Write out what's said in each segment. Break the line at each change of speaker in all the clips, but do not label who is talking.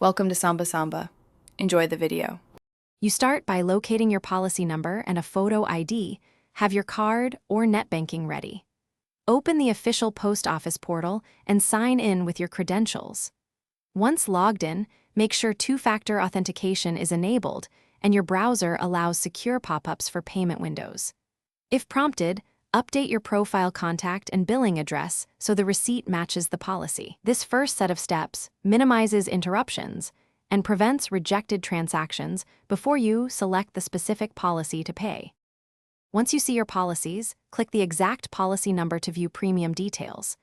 Welcome to Samba Samba. Enjoy the video.
You start by locating your policy number and a photo ID, have your card or net banking ready. Open the official post office portal and sign in with your credentials. Once logged in, make sure two-factor authentication is enabled and your browser allows secure pop-ups for payment windows. If prompted, update your profile contact and billing address so the receipt matches the policy. This first set of steps minimizes interruptions and prevents rejected transactions before you select the specific policy to pay. Once you see your policies, click the exact policy number to view premium details.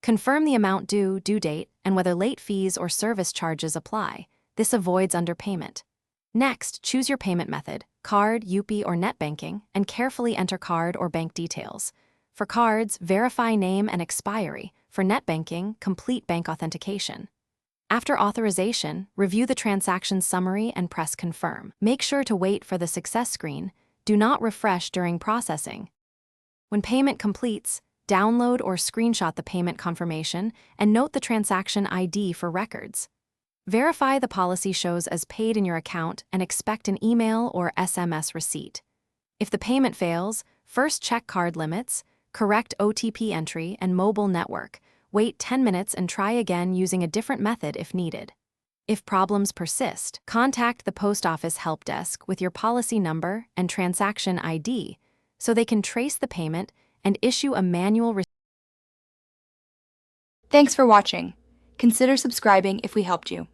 Confirm the amount due date, and whether late fees or service charges apply. This avoids underpayment. Next, choose your payment method, card, UPI, or net banking, and carefully enter card or bank details. For cards, verify name and expiry. For net banking, complete bank authentication. After authorization, review the transaction summary and press confirm. Make sure to wait for the success screen. Do not refresh during processing. When payment completes, download or screenshot the payment confirmation and note the transaction ID for records. Verify the policy shows as paid in your account and expect an email or SMS receipt. If the payment fails, first check card limits, correct OTP entry and mobile network. Wait 10 minutes and try again using a different method if needed. If problems persist, contact the post office help desk with your policy number and transaction ID so they can trace the payment and issue a manual receipt.
Thanks for watching. Consider subscribing if we helped you.